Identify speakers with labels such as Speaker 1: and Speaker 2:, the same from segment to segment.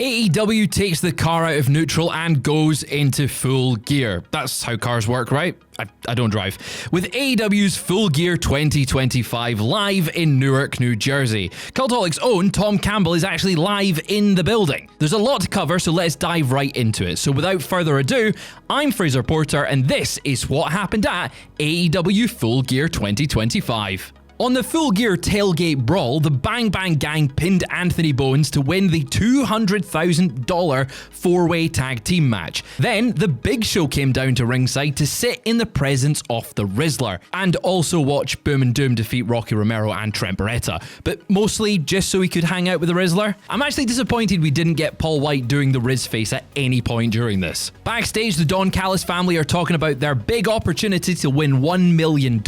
Speaker 1: AEW takes the car out of neutral and goes into full gear. That's how cars work, right? I don't drive. With AEW's Full Gear 2025 live in Newark, New Jersey. Cultaholic's own Tom Campbell is actually live in the building. There's a lot to cover, so let's dive right into it. So without further ado, I'm Fraser Porter, and this is what happened at AEW Full Gear 2025. On the Full Gear tailgate brawl, the Bang Bang Gang pinned Antony Bowens to win the $200,000 four-way tag team match. Then, the Big Show came down to ringside to sit in the presence of the Rizzler, and also watch Boom and Doom defeat Rocky Romero and Trent Beretta, but mostly just so he could hang out with the Rizzler. I'm actually disappointed we didn't get Paul White doing the Riz face at any point during this. Backstage, the Don Callis family are talking about their big opportunity to win $1 million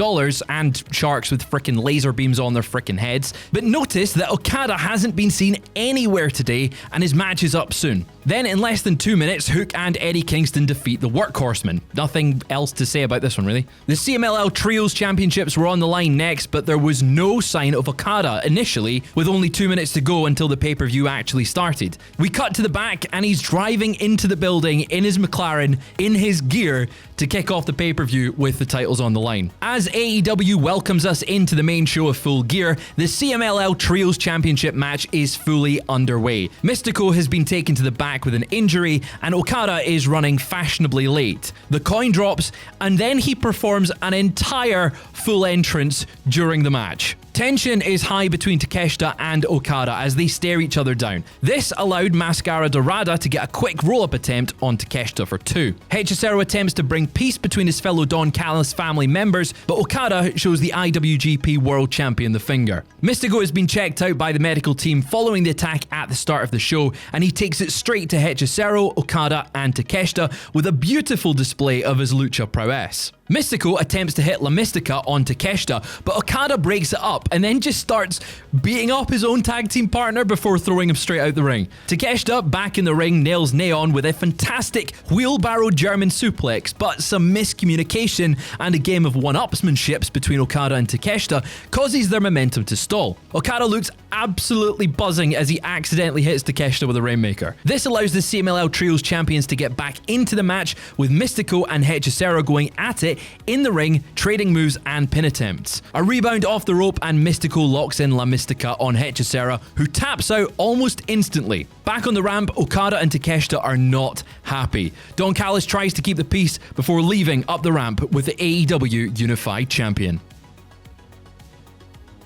Speaker 1: and sharks with frickin' laser beams on their frickin' heads. But notice that Okada hasn't been seen anywhere today and his match is up soon. Then in less than 2 minutes, Hook and Eddie Kingston defeat the WorkHorsemen. Nothing else to say about this one, really. The CMLL Trios Championships were on the line next, but there was no sign of Okada initially, with only 2 minutes to go until the pay-per-view actually started. We cut to the back and he's driving into the building in his McLaren, in his gear, to kick off the pay-per-view with the titles on the line. As AEW welcomes us into the main show of Full Gear, the CMLL Trios Championship match is fully underway. Mistico has been taken to the back with an injury, and Okada is running fashionably late. The coin drops, and then he performs an entire full entrance during the match. Tension is high between Takeshita and Okada as they stare each other down. This allowed Máscara Dorada to get a quick roll-up attempt on Takeshita for 2. Hechicero attempts to bring peace between his fellow Don Callis family members, but Okada shows the IWGP World Champion the finger. Mistico has been checked out by the medical team following the attack at the start of the show, and he takes it straight to Hechicero, Okada, and Takeshita with a beautiful display of his lucha prowess. Mistico attempts to hit La Mystica on Takeshita, but Okada breaks it up and then just starts beating up his own tag team partner before throwing him straight out the ring. Takeshita, back in the ring, nails Néon with a fantastic wheelbarrow German suplex, but some miscommunication and a game of one-upsmanships between Okada and Takeshita causes their momentum to stall. Okada looks absolutely buzzing as he accidentally hits Takeshita with a Rainmaker. This allows the CMLL Trios champions to get back into the match, with Mistico and Hechicero going at it in the ring, trading moves and pin attempts. A rebound off the rope and Mistico locks in La Mystica on Hechicero, who taps out almost instantly. Back on the ramp, Okada and Takeshita are not happy. Don Callis tries to keep the peace before leaving up the ramp with the AEW Unified Champion.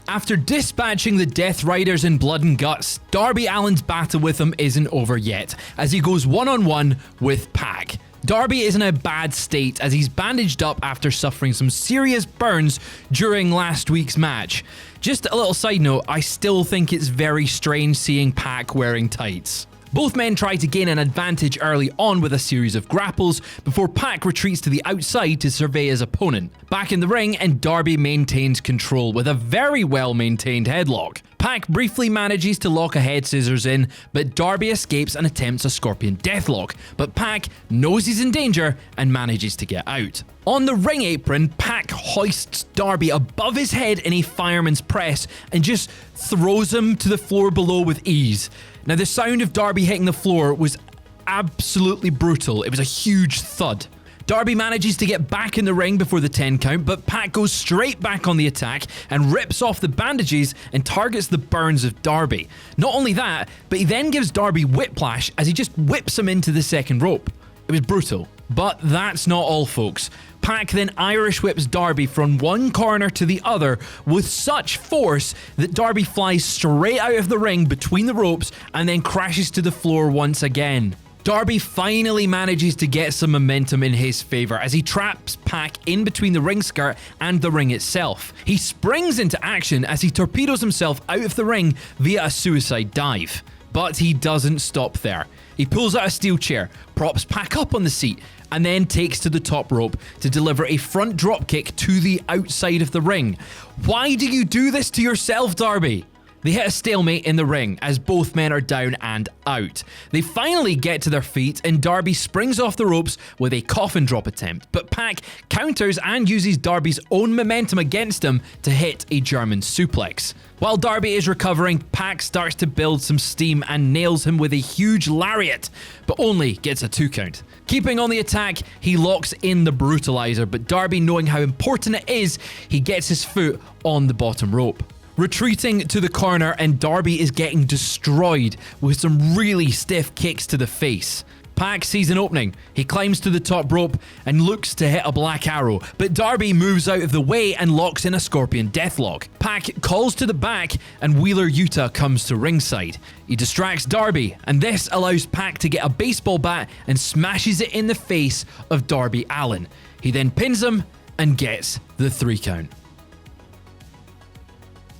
Speaker 1: After dispatching the Death Riders in blood and guts, Darby Allin's battle with them isn't over yet, as he goes one-on-one with Pac. Darby is in a bad state as he's bandaged up after suffering some serious burns during last week's match. Just a little side note, I still think it's very strange seeing Pac wearing tights. Both men try to gain an advantage early on with a series of grapples before Pac retreats to the outside to survey his opponent. Back in the ring, and Darby maintains control with a very well maintained headlock. Pac briefly manages to lock a head scissors in, but Darby escapes and attempts a scorpion deathlock, but Pac knows he's in danger and manages to get out. On the ring apron, Pac hoists Darby above his head in a fireman's press and just throws him to the floor below with ease. Now, the sound of Darby hitting the floor was absolutely brutal. It was a huge thud. Darby manages to get back in the ring before the 10 count, but Pac goes straight back on the attack and rips off the bandages and targets the burns of Darby. Not only that, but he then gives Darby whiplash as he just whips him into the second rope. It was brutal. But that's not all, folks. Pac then Irish whips Darby from one corner to the other with such force that Darby flies straight out of the ring between the ropes and then crashes to the floor once again. Darby finally manages to get some momentum in his favour as he traps Pac in between the ring skirt and the ring itself. He springs into action as he torpedoes himself out of the ring via a suicide dive. But he doesn't stop there. He pulls out a steel chair, props Pac up on the seat, and then takes to the top rope to deliver a front dropkick to the outside of the ring. Why do you do this to yourself, Darby? They hit a stalemate in the ring as both men are down and out. They finally get to their feet and Darby springs off the ropes with a coffin drop attempt, but Pac counters and uses Darby's own momentum against him to hit a German suplex. While Darby is recovering, Pac starts to build some steam and nails him with a huge lariat, but only gets a 2 count. Keeping on the attack, he locks in the brutalizer, but Darby, knowing how important it is, he gets his foot on the bottom rope. Retreating to the corner, and Darby is getting destroyed with some really stiff kicks to the face. Pac sees an opening. He climbs to the top rope and looks to hit a black arrow, but Darby moves out of the way and locks in a scorpion deathlock. Pac calls to the back and Wheeler Yuta comes to ringside. He distracts Darby, and this allows Pac to get a baseball bat and smashes it in the face of Darby Allin. He then pins him and gets the 3 count.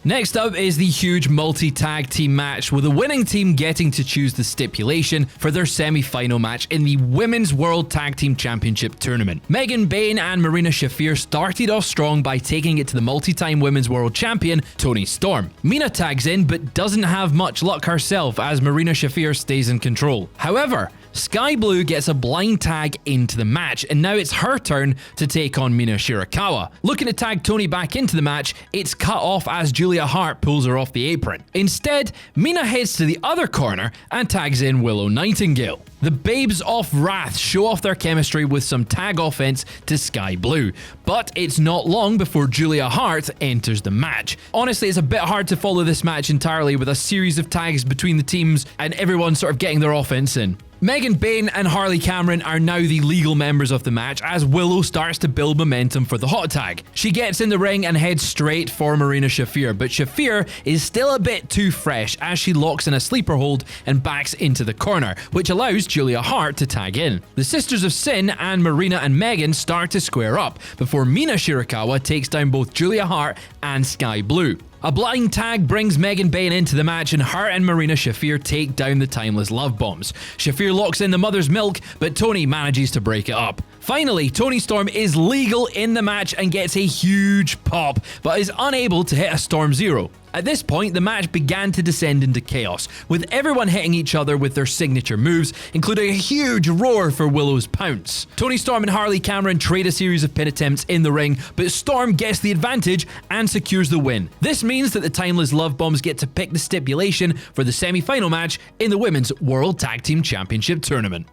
Speaker 1: Next up is the huge multi-tag team match, with the winning team getting to choose the stipulation for their semi-final match in the Women's World Tag Team Championship tournament. Megan Bayne and Marina Shafir started off strong by taking it to the multi-time Women's World Champion, Toni Storm. Mina tags in but doesn't have much luck herself as Marina Shafir stays in control. However, Sky Blue gets a blind tag into the match, and now it's her turn to take on Mina Shirakawa. Looking to tag Toni back into the match, it's cut off as Julia Hart pulls her off the apron. Instead, Mina heads to the other corner and tags in Willow Nightingale. The Babes of Wrath show off their chemistry with some tag offense to Sky Blue, but it's not long before Julia Hart enters the match. Honestly, it's a bit hard to follow this match entirely with a series of tags between the teams and everyone sort of getting their offense in. Megan Bayne and Harley Cameron are now the legal members of the match as Willow starts to build momentum for the hot tag. She gets in the ring and heads straight for Marina Shafir, but Shafir is still a bit too fresh as she locks in a sleeper hold and backs into the corner, which allows Julia Hart to tag in. The Sisters of Sin and Marina and Megan start to square up before Mina Shirakawa takes down both Julia Hart and Sky Blue. A blind tag brings Megan Bayne into the match, and Hart and Marina Shafir take down the Timeless Love Bombs. Shafir locks in the Mother's Milk, but Toni manages to break it up. Finally, Toni Storm is legal in the match and gets a huge pop, but is unable to hit a Storm Zero. At this point, the match began to descend into chaos, with everyone hitting each other with their signature moves, including a huge roar for Willow's pounce. Toni Storm and Harley Cameron trade a series of pin attempts in the ring, but Storm gets the advantage and secures the win. This means that the Timeless Love Bombs get to pick the stipulation for the semi-final match in the Women's World Tag Team Championship tournament.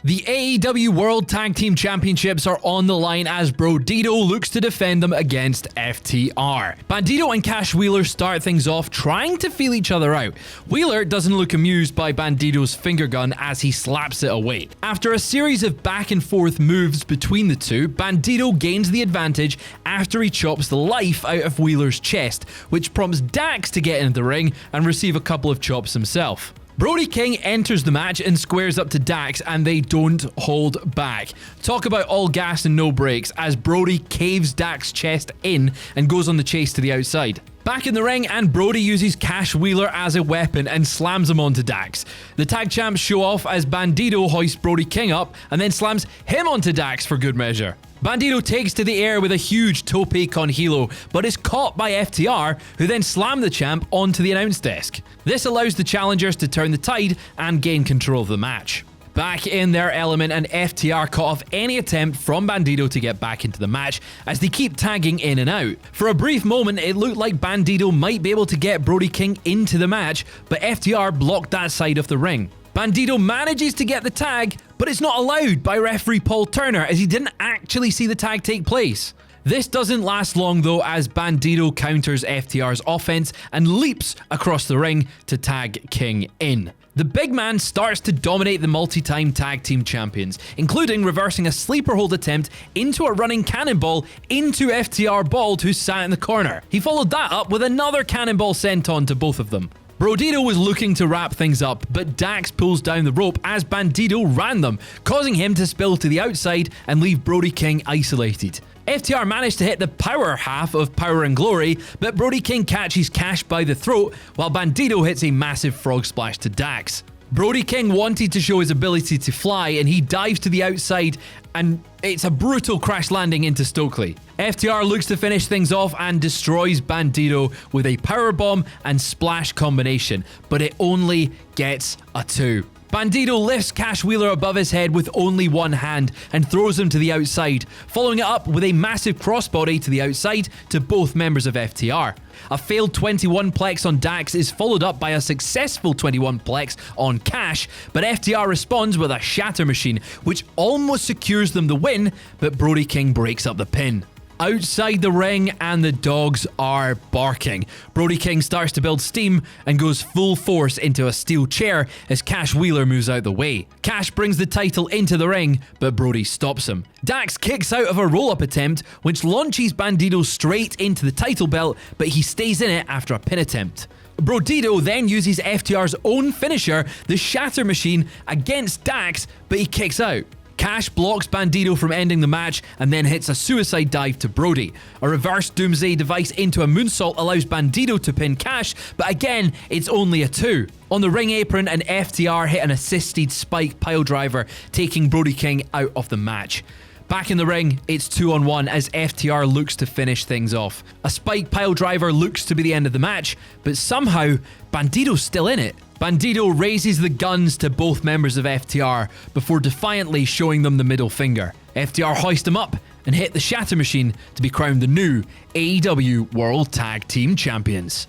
Speaker 1: The AEW World Tag Team Championships are on the line as Brodito looks to defend them against FTR. Bandito and Cash Wheeler start things off trying to feel each other out. Wheeler doesn't look amused by Bandito's finger gun as he slaps it away. After a series of back and forth moves between the two, Bandito gains the advantage after he chops the life out of Wheeler's chest, which prompts Dax to get into the ring and receive a couple of chops himself. Brody King enters the match and squares up to Dax, and they don't hold back. Talk about all gas and no brakes as Brody caves Dax's chest in and goes on the chase to the outside. Back in the ring, and Brody uses Cash Wheeler as a weapon and slams him onto Dax. The tag champs show off as Bandito hoists Brody King up and then slams him onto Dax for good measure. Bandito takes to the air with a huge tope con hilo, but is caught by FTR, who then slam the champ onto the announce desk. This allows the challengers to turn the tide and gain control of the match. Back in their element, and FTR cut off any attempt from Bandito to get back into the match as they keep tagging in and out. For a brief moment, it looked like Bandito might be able to get Brody King into the match, but FTR blocked that side of the ring. Bandito manages to get the tag, but it's not allowed by referee Paul Turner as he didn't actually see the tag take place. This doesn't last long though, as Bandito counters FTR's offense and leaps across the ring to tag King in. The big man starts to dominate the multi-time tag team champions, including reversing a sleeper hold attempt into a running cannonball into FTR Bald, who sat in the corner. He followed that up with another cannonball sent on to both of them. Brodito was looking to wrap things up, but Dax pulls down the rope as Bandito ran them, causing him to spill to the outside and leave Brody King isolated. FTR managed to hit the power half of Power and Glory, but Brody King catches Cash by the throat, while Bandito hits a massive frog splash to Dax. Brody King wanted to show his ability to fly, and he dives to the outside, and it's a brutal crash landing into Stokely. FTR looks to finish things off and destroys Bandito with a powerbomb and splash combination, but it only gets a 2. Bandito lifts Cash Wheeler above his head with only one hand and throws him to the outside, following it up with a massive crossbody to the outside to both members of FTR. A failed 21-plex on Dax is followed up by a successful 21-plex on Cash, but FTR responds with a shatter machine, which almost secures them the win, but Brody King breaks up the pin. Outside the ring, and the dogs are barking. Brody King starts to build steam and goes full force into a steel chair as Cash Wheeler moves out the way. Cash brings the title into the ring, but Brody stops him. Dax kicks out of a roll-up attempt, which launches Bandito straight into the title belt, but he stays in it after a pin attempt. Brodito then uses FTR's own finisher, the Shatter Machine, against Dax, but he kicks out. Cash blocks Bandito from ending the match and then hits a suicide dive to Brody. A reverse Doomsday device into a moonsault allows Bandito to pin Cash, but again, it's only a 2. On the ring apron, an FTR hit an assisted spike piledriver, taking Brody King out of the match. Back in the ring, it's 2-on-1 as FTR looks to finish things off. A spike piledriver looks to be the end of the match, but somehow, Bandito's still in it. Bandito raises the guns to both members of FTR before defiantly showing them the middle finger. FTR hoist him up and hit the Shatter Machine to be crowned the new AEW World Tag Team Champions.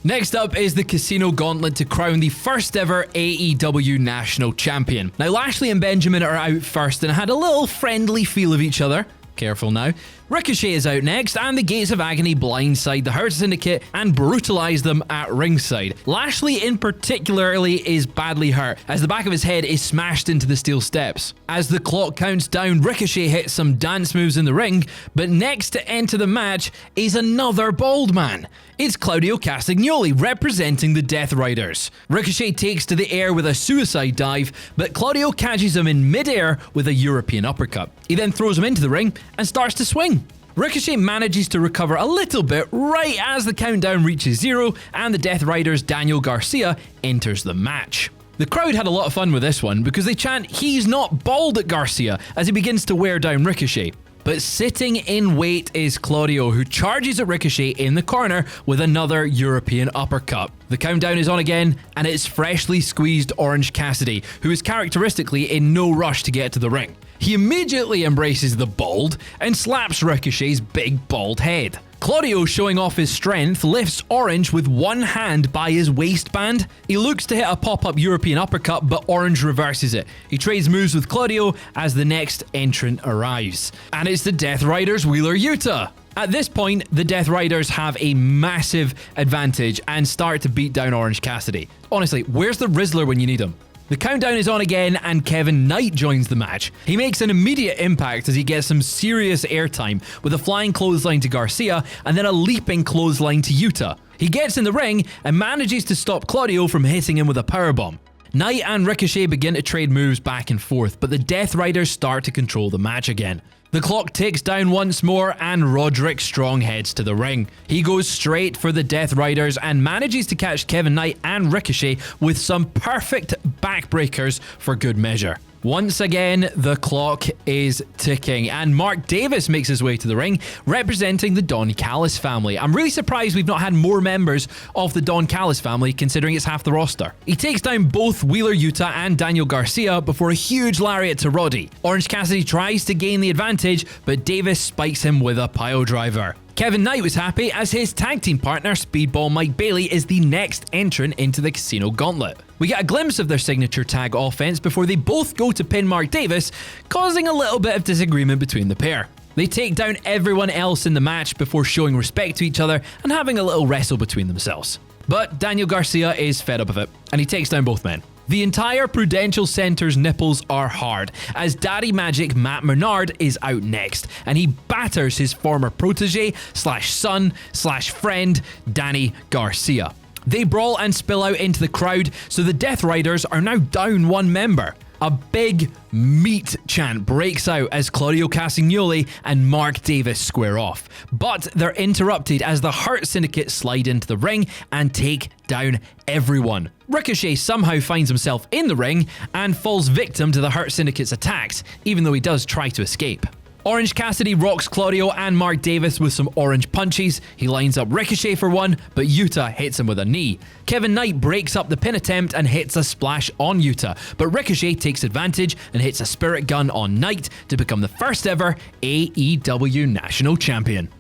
Speaker 1: Next up is the Casino Gauntlet to crown the first ever AEW National Champion. Now, Lashley and Benjamin are out first and had a little friendly feel of each other. Careful now. Ricochet is out next, and the Gates of Agony blindside the Hurt Syndicate and brutalise them at ringside. Lashley in particularly is badly hurt, as the back of his head is smashed into the steel steps. As the clock counts down, Ricochet hits some dance moves in the ring, but next to enter the match is another bald man. It's Claudio Castagnoli representing the Death Riders. Ricochet takes to the air with a suicide dive, but Claudio catches him in midair with a European uppercut. He then throws him into the ring and starts to swing. Ricochet manages to recover a little bit right as the countdown reaches 0 and the Death Riders' Daniel Garcia enters the match. The crowd had a lot of fun with this one because they chant "He's not bald" at Garcia as he begins to wear down Ricochet. But sitting in wait is Claudio, who charges at Ricochet in the corner with another European uppercut. The countdown is on again, and it's freshly squeezed Orange Cassidy, who is characteristically in no rush to get to the ring. He immediately embraces the bald and slaps Ricochet's big bald head. Claudio, showing off his strength, lifts Orange with one hand by his waistband. He looks to hit a pop-up European uppercut, but Orange reverses it. He trades moves with Claudio as the next entrant arrives. And it's the Death Riders' Wheeler Yuta. At this point, the Death Riders have a massive advantage and start to beat down Orange Cassidy. Honestly, where's the Rizzler when you need him? The countdown is on again and Kevin Knight joins the match. He makes an immediate impact as he gets some serious airtime with a flying clothesline to Garcia and then a leaping clothesline to Yuta. He gets in the ring and manages to stop Claudio from hitting him with a powerbomb. Knight and Ricochet begin to trade moves back and forth, but the Death Riders start to control the match again. The clock ticks down once more and Roderick Strong heads to the ring. He goes straight for the Death Riders and manages to catch Kevin Knight and Ricochet with some perfect backbreakers for good measure. Once again, the clock is ticking and Mark Davis makes his way to the ring, representing the Don Callis family. I'm really surprised we've not had more members of the Don Callis family, considering it's half the roster. He takes down both Wheeler Yuta and Daniel Garcia before a huge lariat to Roddy. Orange Cassidy tries to gain the advantage, but Davis spikes him with a pile driver. Kevin Knight was happy as his tag team partner, Speedball Mike Bailey, is the next entrant into the Casino Gauntlet. We get a glimpse of their signature tag offense before they both go to pin Mark Davis, causing a little bit of disagreement between the pair. They take down everyone else in the match before showing respect to each other and having a little wrestle between themselves. But Daniel Garcia is fed up of it, and he takes down both men. The entire Prudential Center's nipples are hard, as Daddy Magic Matt Menard is out next, and he batters his former protege/son/friend, Danny Garcia. They brawl and spill out into the crowd, so the Death Riders are now down one member. A big meat chant breaks out as Claudio Castagnoli and Mark Davis square off, but they're interrupted as the Hurt Syndicate slide into the ring and take down everyone. Ricochet somehow finds himself in the ring and falls victim to the Hurt Syndicate's attacks, even though he does try to escape. Orange Cassidy rocks Claudio and Mark Davis with some orange punches. He lines up Ricochet for one, but Yuta hits him with a knee. Kevin Knight breaks up the pin attempt and hits a splash on Yuta, but Ricochet takes advantage and hits a Spirit Gun on Knight to become the first ever AEW National Champion.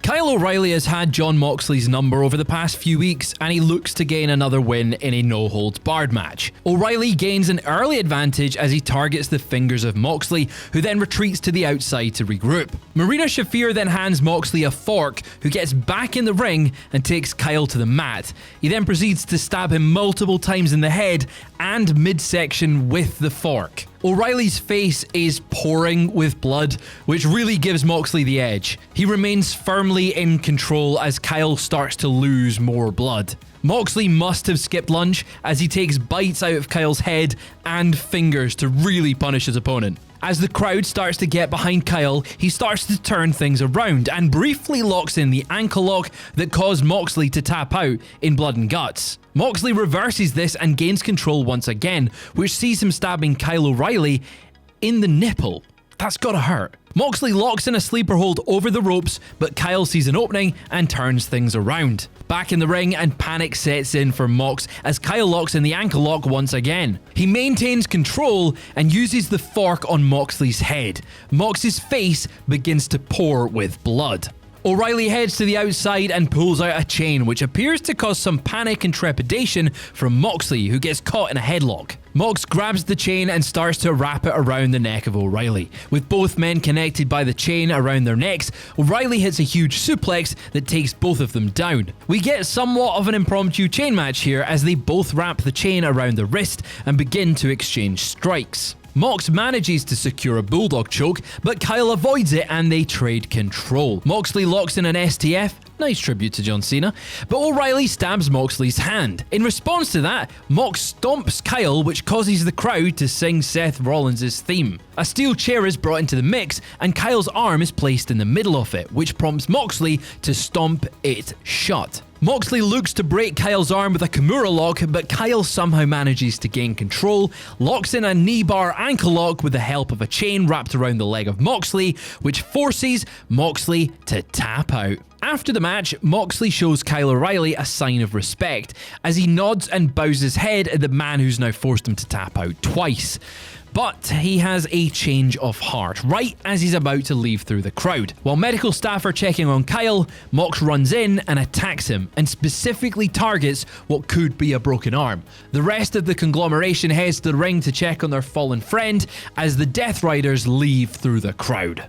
Speaker 1: Kyle O'Reilly has had Jon Moxley's number over the past few weeks, and he looks to gain another win in a no-holds-barred match. O'Reilly gains an early advantage as he targets the fingers of Moxley, who then retreats to the outside to regroup. Marina Shafir then hands Moxley a fork, who gets back in the ring and takes Kyle to the mat. He then proceeds to stab him multiple times in the head and midsection with the fork. O'Reilly's face is pouring with blood, which really gives Moxley the edge. He remains firmly in control as Kyle starts to lose more blood. Moxley must have skipped lunch as he takes bites out of Kyle's head and fingers to really punish his opponent. As the crowd starts to get behind Kyle, he starts to turn things around and briefly locks in the ankle lock that caused Moxley to tap out in blood and guts. Moxley reverses this and gains control once again, which sees him stabbing Kyle O'Reilly in the nipple. That's gotta hurt. Moxley locks in a sleeper hold over the ropes, but Kyle sees an opening and turns things around. Back in the ring, and panic sets in for Mox as Kyle locks in the ankle lock once again. He maintains control and uses the fork on Moxley's head. Mox's face begins to pour with blood. O'Reilly heads to the outside and pulls out a chain, which appears to cause some panic and trepidation from Moxley, who gets caught in a headlock. Mox grabs the chain and starts to wrap it around the neck of O'Reilly. With both men connected by the chain around their necks, O'Reilly hits a huge suplex that takes both of them down. We get somewhat of an impromptu chain match here as they both wrap the chain around the wrist and begin to exchange strikes. Mox manages to secure a bulldog choke, but Kyle avoids it and they trade control. Moxley locks in an STF, nice tribute to John Cena, but O'Reilly stabs Moxley's hand. In response to that, Mox stomps Kyle, which causes the crowd to sing Seth Rollins' theme. A steel chair is brought into the mix and Kyle's arm is placed in the middle of it, which prompts Moxley to stomp it shut. Moxley looks to break Kyle's arm with a Kimura lock, but Kyle somehow manages to gain control, locks in a knee bar ankle lock with the help of a chain wrapped around the leg of Moxley, which forces Moxley to tap out. After the match, Moxley shows Kyle O'Reilly a sign of respect as he nods and bows his head at the man who's now forced him to tap out twice. But he has a change of heart right as he's about to leave through the crowd. While medical staff are checking on Kyle, Mox runs in and attacks him and specifically targets what could be a broken arm. The rest of the conglomeration heads to the ring to check on their fallen friend as the Death Riders leave through the crowd.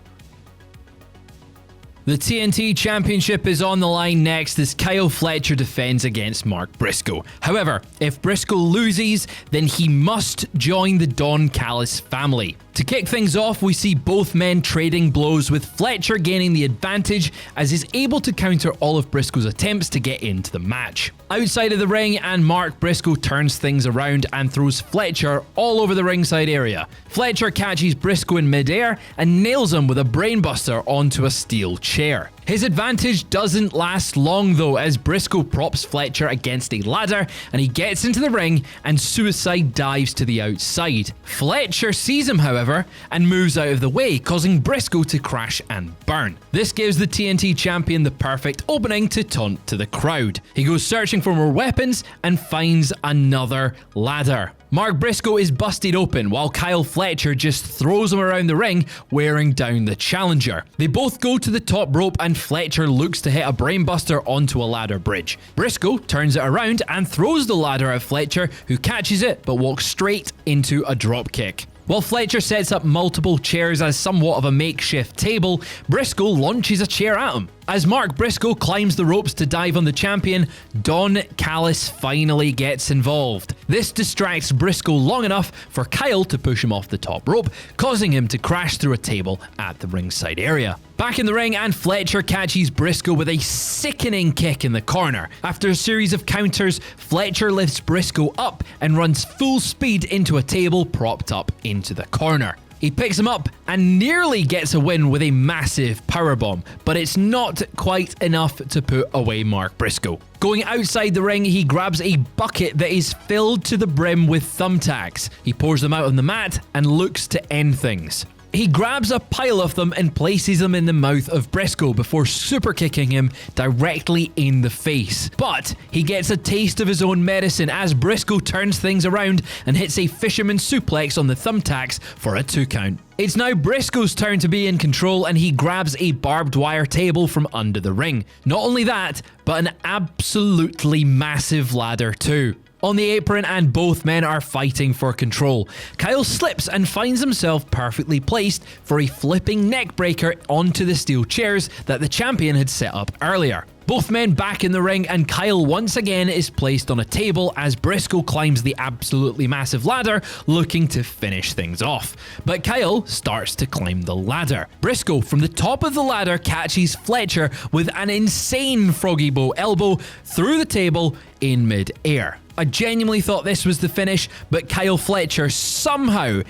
Speaker 1: The TNT Championship is on the line next as Kyle Fletcher defends against Mark Briscoe. However, if Briscoe loses, then he must join the Don Callis family. To kick things off, we see both men trading blows, with Fletcher gaining the advantage as he's able to counter all of Briscoe's attempts to get into the match. Outside of the ring, and Mark Briscoe turns things around and throws Fletcher all over the ringside area. Fletcher catches Briscoe in midair and nails him with a brainbuster onto a steel chair. His advantage doesn't last long though, as Briscoe props Fletcher against a ladder and he gets into the ring and suicide dives to the outside. Fletcher sees him however and moves out of the way, causing Briscoe to crash and burn. This gives the TNT champion the perfect opening to taunt to the crowd. He goes searching for more weapons and finds another ladder. Mark Briscoe is busted open while Kyle Fletcher just throws him around the ring, wearing down the challenger. They both go to the top rope and Fletcher looks to hit a brainbuster onto a ladder bridge. Briscoe turns it around and throws the ladder at Fletcher, who catches it but walks straight into a dropkick. While Fletcher sets up multiple chairs as somewhat of a makeshift table, Briscoe launches a chair at him. As Mark Briscoe climbs the ropes to dive on the champion, Don Callis finally gets involved. This distracts Briscoe long enough for Kyle to push him off the top rope, causing him to crash through a table at the ringside area. Back in the ring, and Fletcher catches Briscoe with a sickening kick in the corner. After a series of counters, Fletcher lifts Briscoe up and runs full speed into a table propped up into the corner. He picks him up and nearly gets a win with a massive powerbomb, but it's not quite enough to put away Mark Briscoe. Going outside the ring, he grabs a bucket that is filled to the brim with thumbtacks. He pours them out on the mat and looks to end things. He grabs a pile of them and places them in the mouth of Briscoe before super kicking him directly in the face. But he gets a taste of his own medicine as Briscoe turns things around and hits a fisherman suplex on the thumbtacks for a 2 count. It's now Briscoe's turn to be in control, and he grabs a barbed wire table from under the ring. Not only that, but an absolutely massive ladder too. On the apron, and both men are fighting for control. Kyle slips and finds himself perfectly placed for a flipping neckbreaker onto the steel chairs that the champion had set up earlier. Both men back in the ring, and Kyle once again is placed on a table as Briscoe climbs the absolutely massive ladder, looking to finish things off. But Kyle starts to climb the ladder. Briscoe from the top of the ladder catches Fletcher with an insane froggy bow elbow through the table in mid-air. I genuinely thought this was the finish, but Kyle Fletcher somehow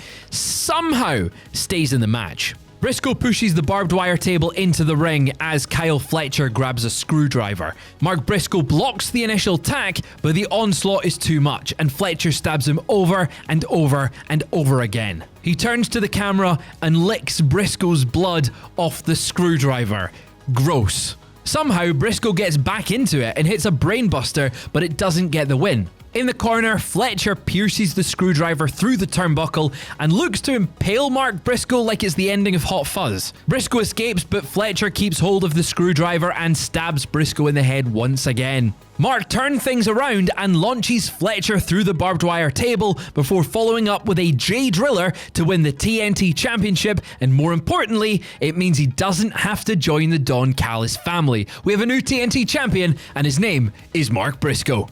Speaker 1: stays in the match. Briscoe pushes the barbed wire table into the ring as Kyle Fletcher grabs a screwdriver. Mark Briscoe blocks the initial attack, but the onslaught is too much, and Fletcher stabs him over and over and over again. He turns to the camera and licks Briscoe's blood off the screwdriver. Gross. Somehow, Briscoe gets back into it and hits a brainbuster, but it doesn't get the win. In the corner, Fletcher pierces the screwdriver through the turnbuckle and looks to impale Mark Briscoe like it's the ending of Hot Fuzz. Briscoe escapes, but Fletcher keeps hold of the screwdriver and stabs Briscoe in the head once again. Mark turns things around and launches Fletcher through the barbed wire table before following up with a J Driller to win the TNT Championship, and more importantly, it means he doesn't have to join the Don Callis family. We have a new TNT champion, and his name is Mark Briscoe.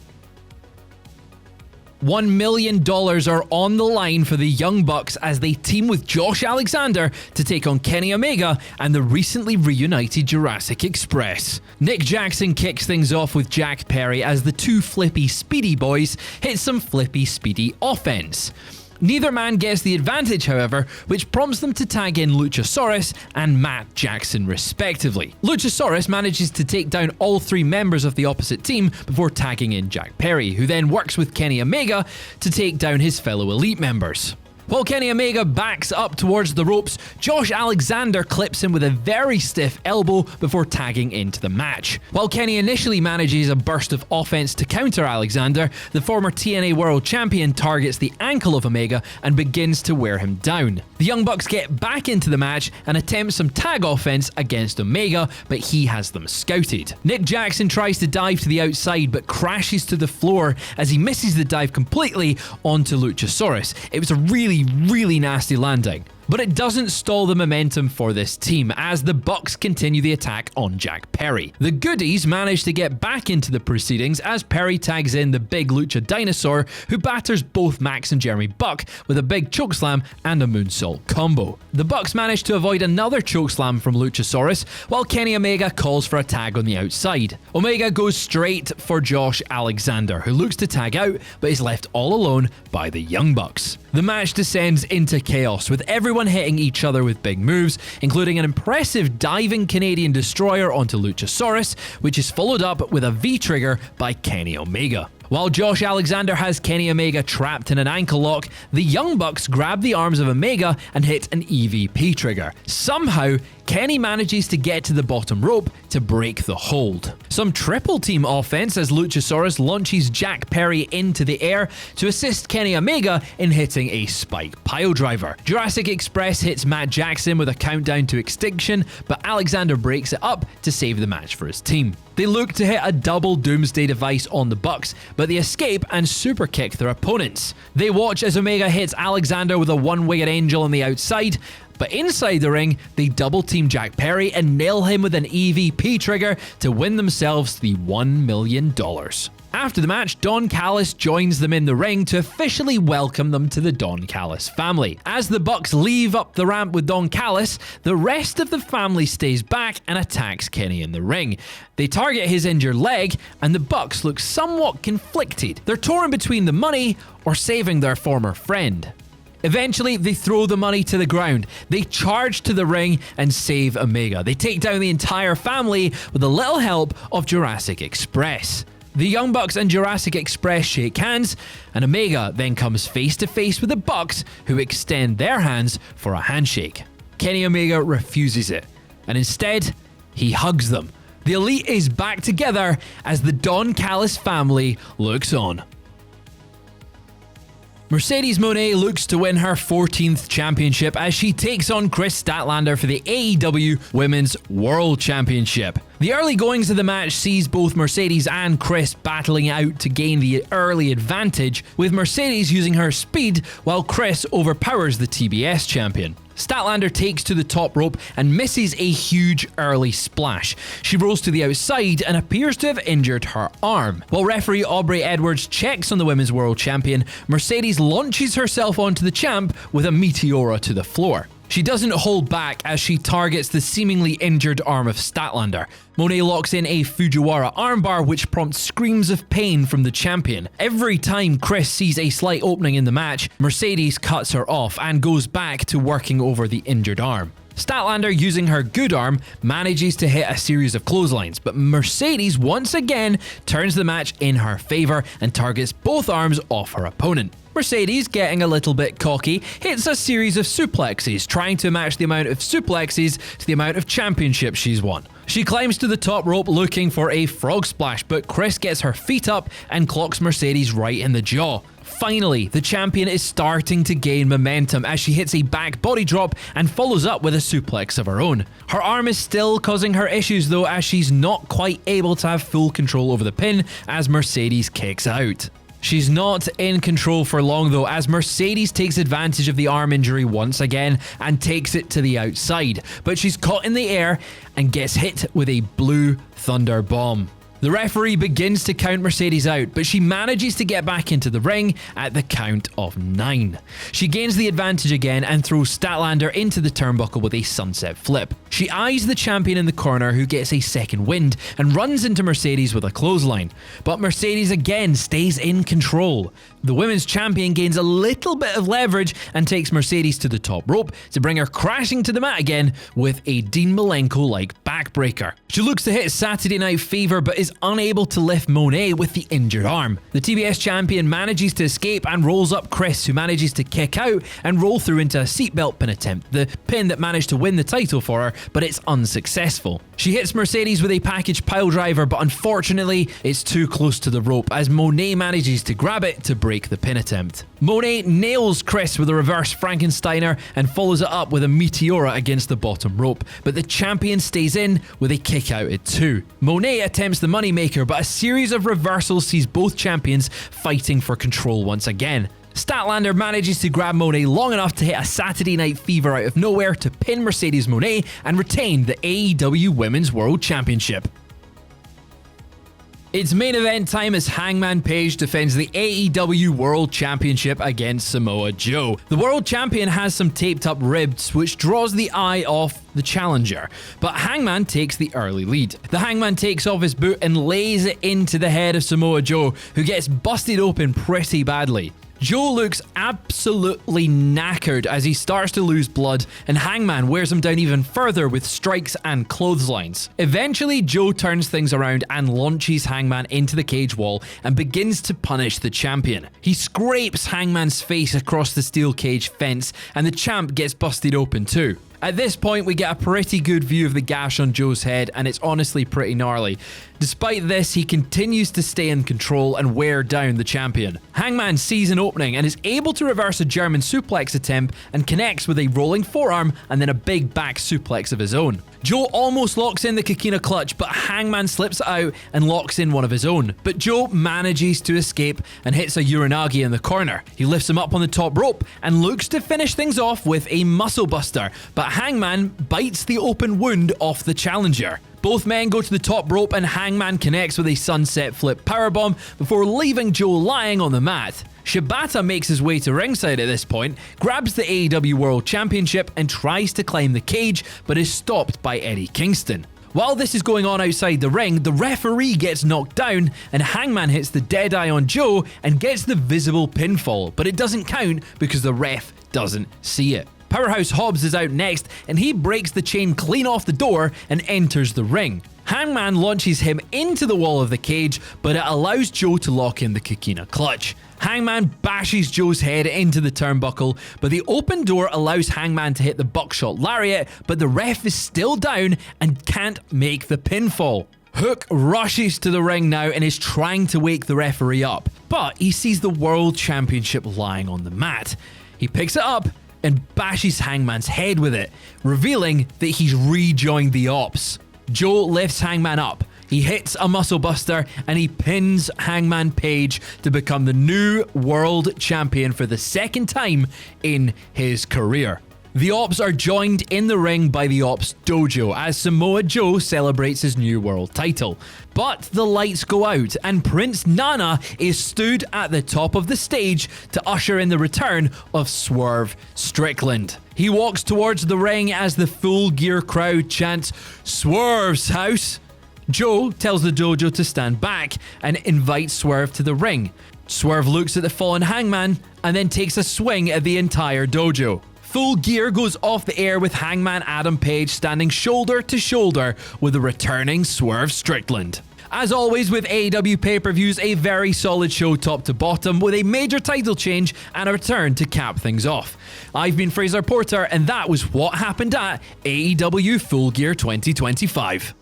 Speaker 1: $1 million are on the line for the Young Bucks as they team with Josh Alexander to take on Kenny Omega and the recently reunited Jurassic Express. Nick Jackson kicks things off with Jack Perry as the two flippy speedy boys hit some flippy speedy offense. Neither man gets the advantage, however, which prompts them to tag in Luchasaurus and Matt Jackson respectively. Luchasaurus manages to take down all three members of the opposite team before tagging in Jack Perry, who then works with Kenny Omega to take down his fellow Elite members. While Kenny Omega backs up towards the ropes, Josh Alexander clips him with a very stiff elbow before tagging into the match. While Kenny initially manages a burst of offense to counter Alexander, the former TNA World Champion targets the ankle of Omega and begins to wear him down. The Young Bucks get back into the match and attempt some tag offense against Omega, but he has them scouted. Nick Jackson tries to dive to the outside but crashes to the floor as he misses the dive completely onto Luchasaurus. It was a really nasty landing. But it doesn't stall the momentum for this team as the Bucks continue the attack on Jack Perry. The Goodies manage to get back into the proceedings as Perry tags in the big Lucha Dinosaur, who batters both Max and Jeremy Buck with a big chokeslam and a moonsault combo. The Bucks manage to avoid another chokeslam from Luchasaurus while Kenny Omega calls for a tag on the outside. Omega goes straight for Josh Alexander, who looks to tag out but is left all alone by the Young Bucks. The match descends into chaos with everyone hitting each other with big moves, including an impressive diving Canadian destroyer onto Luchasaurus, which is followed up with a V-trigger by Kenny Omega. While Josh Alexander has Kenny Omega trapped in an ankle lock, the Young Bucks grab the arms of Omega and hit an EVP trigger. Somehow, Kenny manages to get to the bottom rope to break the hold. Some triple team offense as Luchasaurus launches Jack Perry into the air to assist Kenny Omega in hitting a spike piledriver. Jurassic Express hits Matt Jackson with a countdown to extinction, but Alexander breaks it up to save the match for his team. They look to hit a double Doomsday device on the Bucks, but they escape and super kick their opponents. They watch as Omega hits Alexander with a one-winged angel on the outside, but inside the ring, they double team Jack Perry and nail him with an EVP trigger to win themselves the $1 million. After the match, Don Callis joins them in the ring to officially welcome them to the Don Callis family. As the Bucks leave up the ramp with Don Callis, the rest of the family stays back and attacks Kenny in the ring. They target his injured leg, and the Bucks look somewhat conflicted. They're torn between the money or saving their former friend. Eventually, they throw the money to the ground. They charge to the ring and save Omega. They take down the entire family with a little help of Jurassic Express. The Young Bucks and Jurassic Express shake hands, and Omega then comes face to face with the Bucks, who extend their hands for a handshake. Kenny Omega refuses it, and instead, he hugs them. The Elite is back together as the Don Callis family looks on. Mercedes Moné looks to win her 14th championship as she takes on Chris Statlander for the AEW Women's World Championship. The early goings of the match sees both Mercedes and Chris battling out to gain the early advantage, with Mercedes using her speed while Chris overpowers the TBS champion. Statlander takes to the top rope and misses a huge early splash. She rolls to the outside and appears to have injured her arm. While referee Aubrey Edwards checks on the Women's World Champion, Mercedes launches herself onto the champ with a Meteora to the floor. She doesn't hold back as she targets the seemingly injured arm of Statlander. Moné locks in a Fujiwara armbar, which prompts screams of pain from the champion. Every time Chris sees a slight opening in the match, Mercedes cuts her off and goes back to working over the injured arm. Statlander, using her good arm, manages to hit a series of clotheslines, but Mercedes once again turns the match in her favour and targets both arms off her opponent. Mercedes, getting a little bit cocky, hits a series of suplexes, trying to match the amount of suplexes to the amount of championships she's won. She climbs to the top rope looking for a frog splash, but Chris gets her feet up and clocks Mercedes right in the jaw. Finally, the champion is starting to gain momentum as she hits a back body drop and follows up with a suplex of her own. Her arm is still causing her issues though, as she's not quite able to have full control over the pin as Mercedes kicks out. She's not in control for long though, as Mercedes takes advantage of the arm injury once again and takes it to the outside, but she's caught in the air and gets hit with a blue thunder bomb. The referee begins to count Mercedes out, but she manages to get back into the ring at the count of 9. She gains the advantage again and throws Statlander into the turnbuckle with a sunset flip. She eyes the champion in the corner, who gets a second wind and runs into Mercedes with a clothesline. But Mercedes again stays in control. The women's champion gains a little bit of leverage and takes Mercedes to the top rope to bring her crashing to the mat again with a Dean Malenko-like backbreaker. She looks to hit Saturday Night Fever but is unable to lift Moné with the injured arm. The TBS champion manages to escape and rolls up Chris, who manages to kick out and roll through into a seatbelt pin attempt, the pin that managed to win the title for her, but it's unsuccessful. She hits Mercedes with a package piledriver, but unfortunately it's too close to the rope as Moné manages to grab it to break the pin attempt. Moné nails Chris with a reverse Frankensteiner and follows it up with a Meteora against the bottom rope, but the champion stays in with a kick out at 2. Moné attempts the moneymaker, but a series of reversals sees both champions fighting for control once again. Statlander manages to grab Moné long enough to hit a Saturday Night Fever out of nowhere to pin Mercedes Moné and retain the AEW Women's World Championship. It's main event time as Hangman Page defends the AEW World Championship against Samoa Joe. The World Champion has some taped up ribs, which draws the eye off the challenger, but Hangman takes the early lead. The Hangman takes off his boot and lays it into the head of Samoa Joe, who gets busted open pretty badly. Joe looks absolutely knackered as he starts to lose blood, and Hangman wears him down even further with strikes and clotheslines. Eventually, Joe turns things around and launches Hangman into the cage wall and begins to punish the champion. He scrapes Hangman's face across the steel cage fence, and the champ gets busted open too. At this point, we get a pretty good view of the gash on Joe's head, and it's honestly pretty gnarly. Despite this, he continues to stay in control and wear down the champion. Hangman sees an opening and is able to reverse a German suplex attempt and connects with a rolling forearm and then a big back suplex of his own. Joe almost locks in the Kikina clutch, but Hangman slips out and locks in one of his own. But Joe manages to escape and hits a Uranagi in the corner. He lifts him up on the top rope and looks to finish things off with a muscle buster, but Hangman bites the open wound off the challenger. Both men go to the top rope and Hangman connects with a sunset flip powerbomb before leaving Joe lying on the mat. Shibata makes his way to ringside at this point, grabs the AEW World Championship and tries to climb the cage, but is stopped by Eddie Kingston. While this is going on outside the ring, the referee gets knocked down and Hangman hits the Deadeye on Joe and gets the visible pinfall, but it doesn't count because the ref doesn't see it. Powerhouse Hobbs is out next and he breaks the chain clean off the door and enters the ring. Hangman launches him into the wall of the cage, but it allows Joe to lock in the Kikina clutch. Hangman bashes Joe's head into the turnbuckle, but the open door allows Hangman to hit the buckshot lariat, but the ref is still down and can't make the pinfall. Hook rushes to the ring now and is trying to wake the referee up, but he sees the World Championship lying on the mat. He picks it up and bashes Hangman's head with it, revealing that he's rejoined the Ops. Joe lifts Hangman up. He hits a muscle buster and he pins Hangman Page to become the new world champion for the second time in his career. The Ops are joined in the ring by the Ops Dojo as Samoa Joe celebrates his new world title. But the lights go out and Prince Nana is stood at the top of the stage to usher in the return of Swerve Strickland. He walks towards the ring as the Full Gear crowd chants, "Swerve's house!" Joe tells the dojo to stand back and invites Swerve to the ring. Swerve looks at the fallen Hangman and then takes a swing at the entire dojo. Full Gear goes off the air with Hangman Adam Page standing shoulder to shoulder with the returning Swerve Strickland. As always with AEW pay-per-views, a very solid show top to bottom with a major title change and a return to cap things off. I've been Fraser Porter and that was what happened at AEW Full Gear 2025.